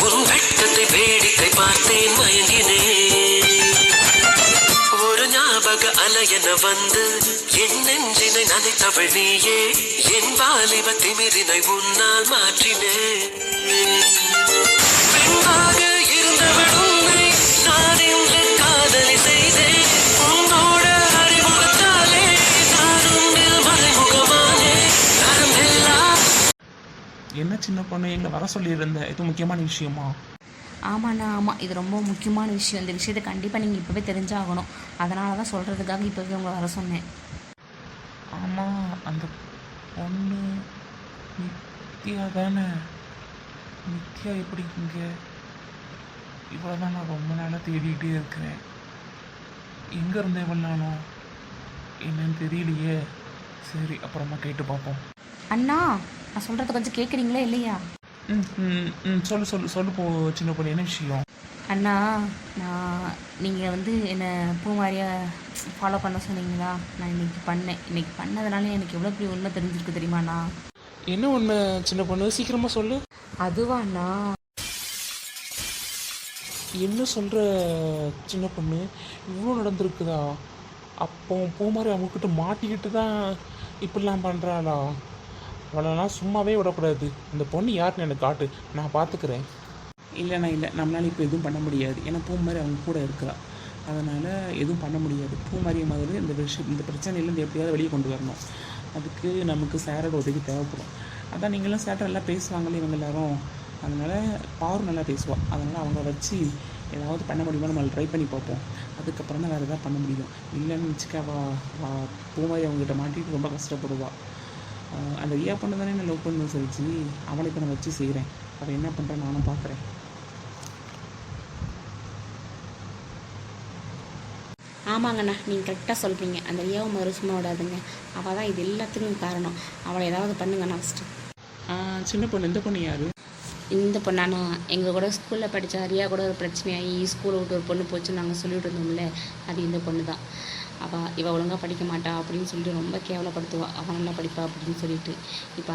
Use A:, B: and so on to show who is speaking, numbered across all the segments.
A: உன் வெட்கத்தை வேடிக்கை பார்த்தேன் மயங்கினேன். ஒரு ஞாபக அலையென வந்து என் நெஞ்சினை நனைத்தவள் நீயே. என் வாலிப திமிரினை உன்னால் மாற்றினேன். பெண்ணாக இருந்தவள் உன்னை நான் இன்று காதலி செய்தேன். உன்னோட அறிமுகத்தாலே நான் உன்னில் மறைமுகமானே. நரம்பெல்லாம்
B: என்ன சின்ன பொண்ணு, எங்களை வர சொல்லியிருந்த இது முக்கியமான விஷயமா?
C: ஆமாண்ணா, ஆமாம், இது ரொம்ப முக்கியமான விஷயம். இந்த விஷயத்தை கண்டிப்பாக நீங்கள் இப்போவே தெரிஞ்சாகணும். அதனால தான் சொல்கிறதுக்காக இப்போவே உங்களை வர சொன்னேன்.
B: ஆமாம், அந்த பொண்ணு நித்யா தானே? நித்யா எப்படி இங்கே? இவ்வளோ தான் நான் ரொம்ப நாளாக தேடிகிட்டே இருக்கிறேன். எங்கே இருந்தேன் இவ்வளோ நாளும் என்னன்னு தெரியலையே. சரி, அப்புறமா கேட்டு பார்ப்போம்.
C: அண்ணா, நான் சொல்கிறத கொஞ்சம் கேட்குறீங்களா இல்லையா?
B: சொல்லு சொல்லு சொல்லு போ சின்ன பொண்ணு, என்ன விஷயம்?
C: அண்ணா, நீங்கள் என்னை பூமாரியாக ஃபாலோ பண்ண சொன்னீங்களா? நான் இன்னைக்கு பண்ணதுனால எனக்கு எவ்வளோ பெரிய உண்மை தெரிஞ்சிருக்கு தெரியுமாண்ணா?
B: என்ன ஒன்று சின்ன பொண்ணு, சீக்கிரமாக சொல்லு.
C: அதுவாண்ணா,
B: என்ன சொல்கிற சின்ன பொண்ணு? இவ்வளோ நடந்திருக்குதா? அப்போ பூமாரி அவங்கக்கிட்ட மாட்டிக்கிட்டு தான் இப்படிலாம் பண்ணுறாளா? அவளெல்லாம் சும்மாவே விடக்கூடாது. இந்த பொண்ணு யாருன்னு எனக்கு காட்டு, நான் பார்த்துக்கிறேன். இல்லைண்ணா, இல்லை, நம்மளால் இப்போ எதுவும் பண்ண முடியாது. ஏன்னா பூமாரி அவங்க கூட இருக்கிறா. அதனால் எதுவும் பண்ண முடியாது. பூமாரியை மாதிரி இந்த பிரச்சனையிலேருந்து எப்படியாவது வெளியே கொண்டு வரணும். அதுக்கு நமக்கு சாரோட உதவி தேவைப்படும். அதான் நீங்களும் சேட்டர் எல்லாம் பேசுவாங்களே இவங்க எல்லாரும். அதனால் பாரு நல்லா பேசுவாள். அதனால் அவங்க வச்சு ஏதாவது பண்ண முடியுமா நம்மளை ட்ரை பண்ணி பார்ப்போம். அதுக்கப்புறம் தான் வேறு எதாவது பண்ண முடியும். இல்லைன்னு வச்சுக்க பூமாரி அவங்ககிட்ட மாட்டிட்டு ரொம்ப கஷ்டப்படுவாள். அந்த ரியா பொண்ணு தானே நான் லவ் பண்ண சொல்லிச்சு. அவளுக்கு நான் வச்சு செய்கிறேன். அவள் என்ன பண்ணுறேன் நானும் பார்க்குறேன்.
C: ஆமாங்கண்ணா, நீங்கள் கரெக்டாக சொல்கிறீங்க. அந்த ரியாவை மறுசும்மா விடாதுங்க. அவள் தான் இது எல்லாத்துக்கும் காரணம். அவளை ஏதாவது பண்ணுங்கண்ணா ஃபஸ்ட்டு.
B: சின்ன பொண்ணு, இந்த பொண்ணு யார்?
C: இந்த பொண்ணாண்ணா, எங்கள் கூட ஸ்கூலில் படித்த ரியா கூட ஒரு பிரச்சனையாகி ஸ்கூலை விட்டு ஒரு பொண்ணு போச்சுன்னு நாங்கள் சொல்லிட்டு இருந்தோம்ல, அது இந்த பொண்ணு தான். இவள் ஒழுங்காக படிக்க மாட்டா அப்படின்னு சொல்லிட்டு ரொம்ப கேவலப்படுத்துவாள். அவள் நல்லா படிப்பா அப்படின்னு சொல்லிட்டு. இப்போ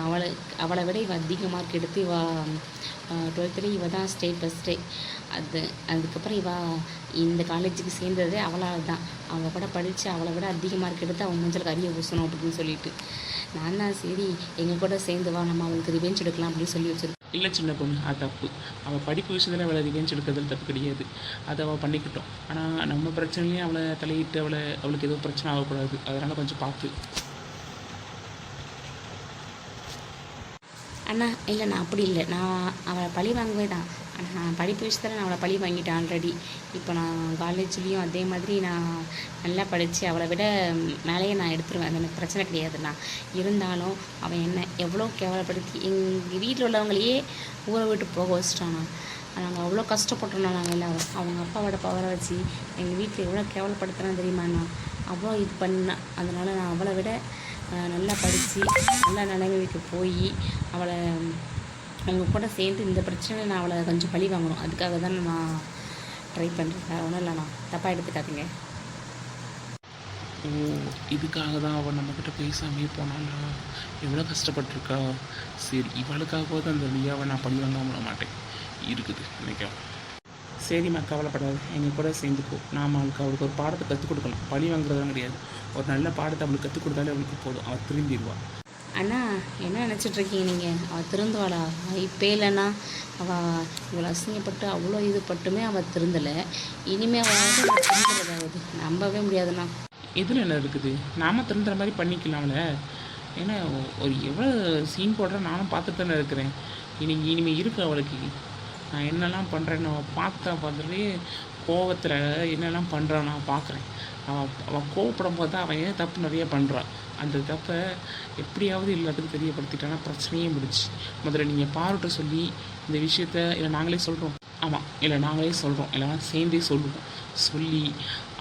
C: அவளை விட இவள் அதிக மார்க் எடுத்து இவள் 12th இவள் தான் ஸ்டேட் ஃபஸ்ட்டே. அதுக்கப்புறம் இவள் இந்த காலேஜுக்கு சேர்ந்ததே அவளால் தான். அவள் கூட படித்து அவளை விட அதிக மார்க் எடுத்து அவன் மஞ்சள் கறியை பூசணும் அப்படின்னு சொல்லிட்டு நான் தான் சரி எங்கள் கூட சேர்ந்து வா, நம்ம அவளுக்கு ரிவெஞ்ச் எடுக்கலாம் அப்படின்னு சொல்லி வச்சுருக்கேன்.
B: இல்லை சின்ன பொண்ணு, அது தப்பு. அவள் படிப்பு விஷயத்தில் அவளை ரிவெஞ்ச் எடுக்கிறதுல தப்பு கிடையாது. அதை அவள் பண்ணிக்கிட்டோம். ஆனால் நம்ம பிரச்சனைலேயும் அவளை தலையிட்டு அவளுக்கு எதுவும் பிரச்சனை ஆகக்கூடாது. அதனால் கொஞ்சம் பார்த்து.
C: அண்ணா, இல்லை, நான் அப்படி இல்லை. நான் அவளை பழி வாங்கவே தான். நான் படிப்பு விஷயத்தில் நான் அவளை பழி வாங்கிட்டேன் ஆல்ரெடி. இப்போ நான் காலேஜ்லேயும் அதே மாதிரி நான் நல்லா படித்து அவளை விட மேலேயே நான் எடுத்துருவேன். அது எனக்கு பிரச்சனை கிடையாதுண்ணா. இருந்தாலும் அவன் என்ன எவ்வளோ கேவலப்படுத்தி எங்கள் வீட்டில் உள்ளவங்களையே ஊரை விட்டு போக வச்சிட்டானா. நாங்கள் அவ்வளோ கஷ்டப்பட்டோம்னா நாங்கள் எல்லோரும். அவங்க அப்பாவோட பவரை வச்சு எங்கள் வீட்டில் எவ்வளோ கேவலப்படுத்துனா தெரியுமாண்ணா. அவ்வளோ இது பண்ணேன். அதனால் நான் அவளை விட நல்லா படித்து நல்லா நிலைமைக்கு போய் அவளை அவங்க கூட சேர்ந்து இந்த பிரச்சனையை நான் அவளை கொஞ்சம் பழி வாங்கணும். அதுக்காக தான் நான் ட்ரை பண்ணுறேன். வேறு ஒன்றும் இல்லைண்ணா, தப்பாக எடுத்துக்காதீங்க.
B: இதுக்காக தான் அவள் நம்மக்கிட்ட பேசாமே போனாளா? எவ்வளோ கஷ்டப்பட்டுருக்கா. சரி, இவளுக்காகவாது அந்த ரியாவை நான் பழி வாங்க மாட்டேன். இருக்குது நினைக்கும். சரிம்மா, கவலைப்படாது. எங்கள் கூட சேர்ந்துக்கோ. நாம் அவளுக்கு ஒரு பாடத்தை கற்றுக் கொடுக்கலாம். பழி வாங்குறதுலாம் கிடையாது. ஒரு நல்ல பாடத்தை அவளுக்கு கற்றுக் கொடுத்தாலே அவளுக்கு போதும். அவள் திரும்பிடுவாள்.
C: அண்ணா, என்ன நினச்சிட்ருக்கீங்க நீங்கள்? அவள் திருந்துவாளா? இப்போ இல்லைண்ணா, அவள் இவ்வளோ அசிங்கப்பட்டு அவ்வளோ இது பட்டுமே அவள் திருந்தலை. இனிமேல் அவள் திருந்துறதாவது நம்பவே முடியாதுண்ணா.
B: எதில் என்ன இருக்குது? நாம் திருந்துற மாதிரி பண்ணிக்கலாம்ல. ஏன்னா ஒரு எவ்வளோ சீன் போடுற நானும் பார்த்துட்டு தானே இருக்கிறேன். இனிமேல் இருக்கு அவளுக்கு. நான் என்னெல்லாம் பண்ணுறேன்னு அவள் பார்த்துட்டே கோவத்தில் என்னெல்லாம் பண்ணுறான் நான் பார்க்குறேன். அவள் கோவப்படும் போது தான் அவன் ஏன் தப்பு நிறைய பண்ணுறான். அந்த தப்பை எப்படியாவது எல்லாத்துக்கும் தெரியப்படுத்திட்டானா பிரச்சனையே முடிச்சு. முதல்ல நீங்கள் பாருட்ட சொல்லி இந்த விஷயத்த இல்லை நாங்களே சொல்கிறோம். ஆமாம், இல்லை நாங்களே சொல்கிறோம். இல்லைனா சேர்ந்தே சொல்லுவோம். சொல்லி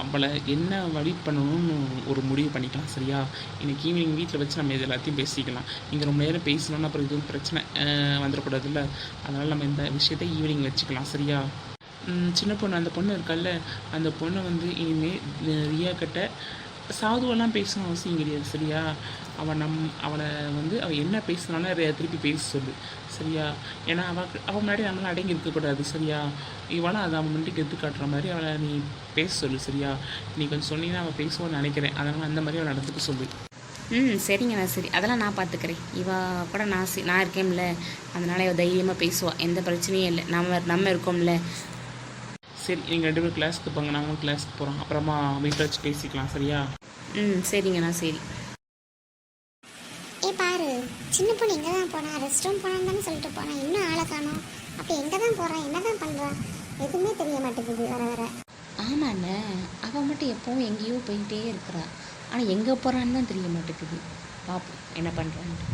B: அவளை என்ன வழி பண்ணணும்னு ஒரு முடிவு பண்ணிக்கலாம். சரியா? இன்றைக்கி ஈவினிங் வீட்டில் வச்சு நம்ம இது எல்லாத்தையும் பேசிக்கலாம். நீங்கள் ரொம்ப நேரம் பேசணும்னா அப்புறம் எதுவும் பிரச்சனை வந்துடக்கூடாதுல்ல. அதனால் நம்ம இந்த விஷயத்தை ஈவினிங் வச்சுக்கலாம். சரியா? சின்ன பொண்ணு, அந்த பொண்ணு இருக்கல்ல, அந்த பொண்ணு இனிமேல் ரியா கிட்ட சாதுவெல்லாம் பேசணும் அவசியம் கிடையாது சரியா. அவளை வந்து அவள் என்ன பேசுனாலும் திருப்பி பேச சொல்லு சரியா. ஏன்னா அவள் முன்னாடி நம்மளாம் அடங்கி இருக்கக்கூடாது சரியா. இவளும் அதை அவன் முன்னாடி கெத்து காட்டுற மாதிரி அவளை நீ பேச சொல்லு சரியா. நீ கொஞ்சம் சொன்னீங்கன்னா அவள் பேசுவோன்னு நினைக்கிறேன். அதனால் அந்த மாதிரி அவள் நடந்துக்க சொல்லு.
C: சரிங்கண்ணா, சரி, அதெல்லாம் நான் பார்த்துக்கிறேன். இவ கூட நான் இருக்கேன்ல, அதனால் இவள் தைரியமாக பேசுவாள், எந்த பிரச்சனையும் இல்லை. நம்ம இருக்கோம்ல.
B: சரி, நீங்கள் 2 பேரும் கிளாஸுக்கு போங்க, நாங்களும் கிளாஸுக்கு போகிறோம். அப்புறமா வீட்டில் வச்சு பேசிக்கலாம் சரியா.
C: சரிங்கண்ணா, சரி.
D: பாரு, சின்ன பொண்ணு எங்கே தான் போனா? ரெஸ்ட் ரூம் போனான்னு தானே சொல்லிட்டு போனா, இன்னும் ஆளை காணோம். அப்போ எங்கே தான் போகிறான், என்ன தான் பண்ணுறான், எதுவுமே தெரிய மாட்டேங்குது வர வர.
C: ஆமாண்ணே, அவள் மட்டும் எப்பவும் எங்கேயோ போயிட்டே இருக்கிறா. ஆனால் எங்கே போகிறான்னு தான் தெரிய மாட்டேங்குது. பார்ப்போம் என்ன பண்ணுறான்ட்டு.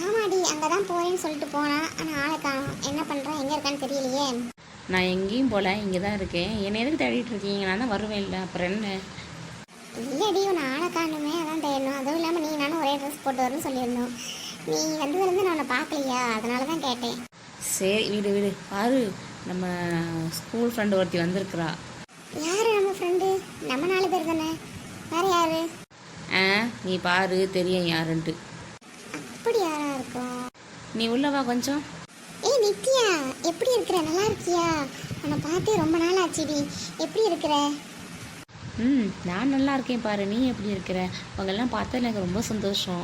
D: ஆமாடி, அங்கே தான் போகிறேன்னு சொல்லிட்டு போனான், ஆனால் ஆளை காணோம். என்ன பண்ணுறான், எங்கே இருக்கான்னு தெரியலையே.
C: நான் எங்கேயும் போகல, இங்கே தான் இருக்கேன். என்னை எதுக்கு தேடிட்டு இருக்கீங்க? நான் தான் வருவேன் இல்லை, அப்புறம் என்ன?
D: இல்லடி, உன்னை ஆளை காணுமே, அதான் தேடணும். அதுவும் இல்லாமல் நீ நானும் ஒரே ட்ரெஸ் போட்டு வரணும்னு சொல்லியிருந்தோம். நீ வந்ததுலேருந்து நான் உன்னை பார்க்கலையா, அதனால தான் கேட்டேன்.
C: சரி, வீடு பாரு, நம்ம ஸ்கூல் ஃப்ரெண்டு ஒருத்தி வந்திருக்கிறா.
D: யார் நம்ம ஃப்ரெண்டு? நம்ம 4 பேர் தானே, வேறு யாரு?
C: நீ பாரு, தெரியும் யாருன்ட்டு.
D: அப்படி யாரா இருக்கும்?
C: நீ உள்ளவா கொஞ்சம்.
D: ஏய் நித்யா, எப்படி இருக்கிற? நல்லா இருக்கியா? உன்னை பார்த்தே ரொம்ப நாள் ஆச்சுடி. எப்படி இருக்கிற?
C: நான் நல்லா இருக்கேன் பாரு, நீ எப்படி இருக்கிற? அவங்கெல்லாம் பார்த்ததில் எனக்கு ரொம்ப சந்தோஷம்.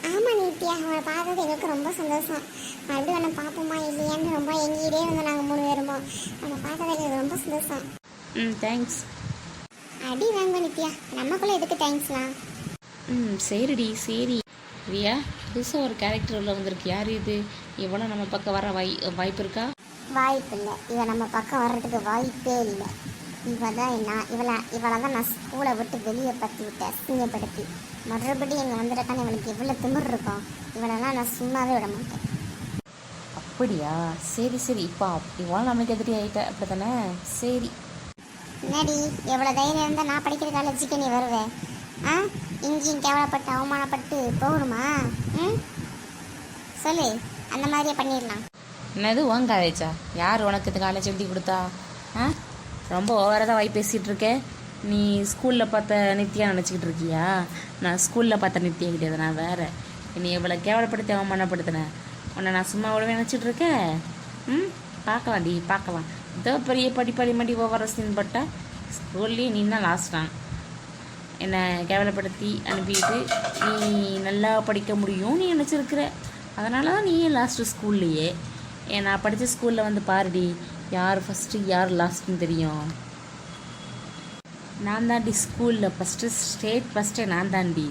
D: ஆமாம் நித்யா, அவனை பார்த்தது எங்களுக்கு ரொம்ப சந்தோஷம். மறுபடியும் அவனை பார்ப்போமா இல்லையான்னு ரொம்ப எங்கேயே வந்து நாங்கள் 3 பேருமோ. அவனை பார்த்தது எங்களுக்கு ரொம்ப சந்தோஷம்.
C: தேங்க்ஸ்.
D: அடி வாங்க நித்யா, நமக்குள்ளே எதுக்கு தேங்க்ஸ்லாம்?
C: சரிடி, சரி. ரியா, புதுசாக ஒரு கேரக்டர் உள்ள வந்திருக்கு. யார் இது? இவ்வளோ நம்ம பக்கம் வர வாய்ப்பு இருக்கா?
D: வாய்ப்பு இல்லை. இவன் நம்ம பக்கம் வர்றதுக்கு வாய்ப்பே இல்லை. இவளை தான் நான் ஸ்கூலை விட்டு வெளியே பற்றி விட்டு அசிங்கப்படுத்தி மறுபடியும் இங்கே வந்துருக்கான்னு இவளுக்கு எவ்வளோ திமிர் இருக்கும். இவளெல்லாம் நான் சும்மாவே விட மாட்டேன்.
C: அப்படியா? சரி, இப்போ இவ்வளோ நம்மளுக்கு எதிரி ஆகிட்ட, அப்படி தானே? சரி.
D: என்னடி, எவ்வளோ தைரியம் இருந்தால் நான் படிக்கிற காலேஜுக்கு நீ வருவேன்? இங்கேயும் கேவலப்பட்டு அவமானப்பட்டு போகணுமா? சொல்லு, அந்த மாதிரியே பண்ணிடலாம்.
C: என்னது உன் காலேஜா? யார் உனக்கு இந்த காலேஜ் எழுதி கொடுத்தா? ரொம்ப ஓவராக தான் வாய் பேசிகிட்டு இருக்கேன். நீ ஸ்கூலில் பார்த்த நித்யா நினச்சிக்கிட்டு இருக்கியா? நான் ஸ்கூலில் பார்த்த நித்யா கிடையாது, நான் வேறு. நீ எவ்வளோ கேவலப்படுத்தி அவமானப்படுத்தினேன். உன்னை நான் சும்மா அவ்வளோ நினச்சிட்டு இருக்கேன். பார்க்கலாம். இதோ பெரிய படிப்படி ஓவர சீன் பட்டா ஸ்கூல்லேயே நீ தான் லாஸ்ட் தான். என்னை கேவலப்படுத்தி அனுப்பிட்டு நீ நல்லா படிக்க முடியும் நீ நினச்சிருக்கிற. அதனால தான் நீ லாஸ்ட்டு ஸ்கூல்லையே. நான் படித்த ஸ்கூலில் வந்து பாருடி, யார் ஃபஸ்ட்டு யார் லாஸ்ட்டுன்னு தெரியும். நான் தாண்டி ஸ்கூலில் ஸ்டேட் ஃபஸ்ட்டு நான் தாண்டி.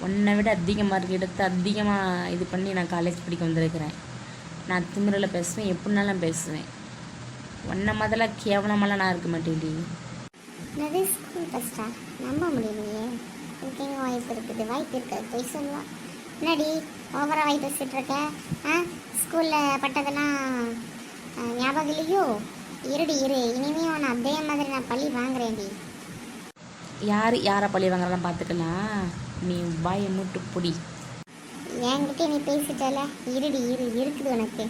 C: உன்னை விட அதிக மார்க் எடுத்து அதிகமாக இது பண்ணி நான் காலேஜ் படிக்க வந்திருக்கிறேன். நான் திமிரில் பேசுவேன், எப்படினாலும் பேசுவேன். உன்னை முதல்ல கேவலமெல்லாம் நான் இருக்க மாட்டேன்டி.
D: என்னது ஸ்கூல் ஃபஸ்ட்டா? நம்ப முடியலையே. எனக்கு எங்கே வாய்ப்பு இருக்காது போய் சொல்லலாம். என்னடி ஓவராக வாய் பேசிகிட்டு இருக்க? ஸ்கூலில் பட்டதெல்லாம் ஞாபகம் இல்லையோ? இரு, இனிமேல் அவனை அதே மாதிரி நான் பழி வாங்குறேன்டி.
C: யாரை பழி வாங்குறலாம் பார்த்துக்கலாம். நீ வாயை மூட்டு பொடி.
D: என்கிட்ட நீ பேசிட்டல. இருக்குது உனக்கு.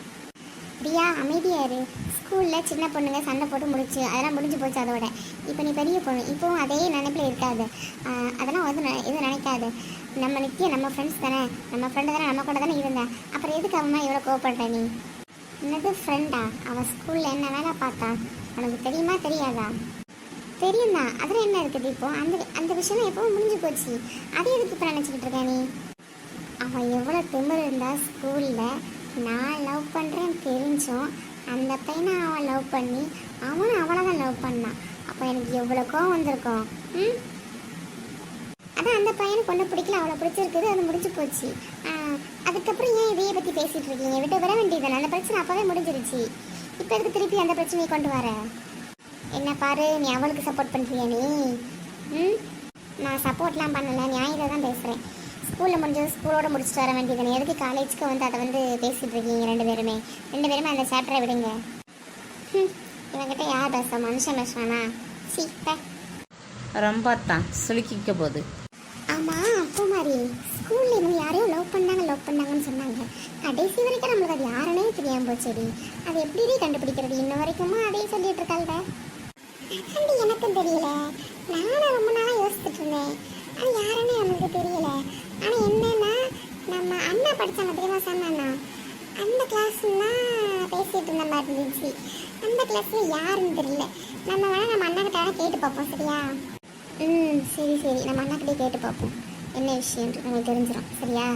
D: பிரியா, அமைதியாரு. ஸ்கூலில் சின்ன பொண்ணுங்க சண்டை போட்டு அதெல்லாம் முடிஞ்சு போச்சு. அதோட இப்போ நீ பெரிய பொண்ணு, இப்போவும் அதே நினைப்பில் இருக்காது. அதெல்லாம் வந்து எதுவும் நினைக்காது. நம்ம நித்திய நம்ம ஃப்ரெண்ட்ஸ் தானே, நம்ம ஃப்ரெண்டு தானே, நம்ம கூட தானே இருந்தேன். அப்புறம் எதுக்கு அவன் இவ்வளோ கோவப்படுற நீ? என்னது ஃப்ரெண்டா? அவன் ஸ்கூலில் என்ன வேலை பார்த்தா உனக்கு தெரியுமா தெரியாதா? தெரியும் தான். அதில் என்ன இருக்குது? இப்போ அந்த விஷயம் எப்பவும் முடிஞ்சு போச்சு. அதே எதுக்கு இப்போ நினச்சிக்கிட்டு இருக்க நீ? அவன் எவ்வளோ திமிர் இருந்தா ஸ்கூலில் நான் லவ் பண்ணுறேன்னு தெரிஞ்சும் அந்த பையனை அவன் லவ் பண்ணி அவனும் அவளை தான் லவ் பண்ணான். அப்போ எனக்கு எவ்வளோ கோவம் வந்திருக்கும். அதான் அந்த பையனுக்கு ஒன்றும் பிடிக்கல, அவளை பிடிச்சிருக்குது, அது முடிஞ்சு போச்சு. அதுக்கப்புறம் ஏன் இதையை பற்றி பேசிகிட்டு இருக்கீங்க? விட்டு வர வேண்டியதானே? அந்த பிரச்சனை அப்போவே முடிஞ்சிருச்சு. இப்போ எதுக்கு திருப்பி அந்த பிரச்சனையை கொண்டு வர? என்ன பாரு, நீ அவளுக்கு சப்போர்ட் பண்ணுறியா நீ? நான் சப்போர்ட்லாம் பண்ணலை, நியாயத்தை தான் பேசுகிறேன். ஸ்கூலில் முடிஞ்சது ஸ்கூலோடு முடிச்சுட்டு வர வேண்டியதானே? எதுக்கு காலேஜுக்கு வந்து அதை வந்து பேசிகிட்டு இருக்கீங்க? ரெண்டு பேருமே அந்த சாப்டரை விடுங்க. இவங்கிட்ட யார் பேச? மனுஷன் பேசுவானா?
C: ரொம்ப தான் சுலுக்கிக்க போகுது.
D: ஆமாம், அப்போ மாதிரி ஸ்கூலில் இவங்க யாரையும் லவ் பண்ணாங்கன்னு சொன்னாங்க. கடைசி வரைக்கும் நம்மளுக்கு அது யாருன்னே தெரியாமல் போச்சேடி. அது எப்படி கண்டுபிடிக்கிறது? இன்ன வரைக்குமா அதையும் சொல்லிட்டு இருக்காங்க. எனக்கும் தெரியல. நானும் ரொம்ப நாளாக யோசிச்சுட்டு இருந்தேன். படித்தாங்க தெரியுமா சொன்னா அந்த கிளாஸ்னா பேசிட்டு இருந்த மாதிரி இருந்துச்சு. அந்த கிளாஸ்ல யாருன்னு தெரியல. நம்ம வேணா நம்ம அண்ணாக்கிட்ட வேணா கேட்டு பார்ப்போம் சரியா? சரி நம்ம அண்ணாக்கிட்டே கேட்டு பார்ப்போம் என்ன விஷயம் நமக்கு தெரிஞ்சிடும் சரியா?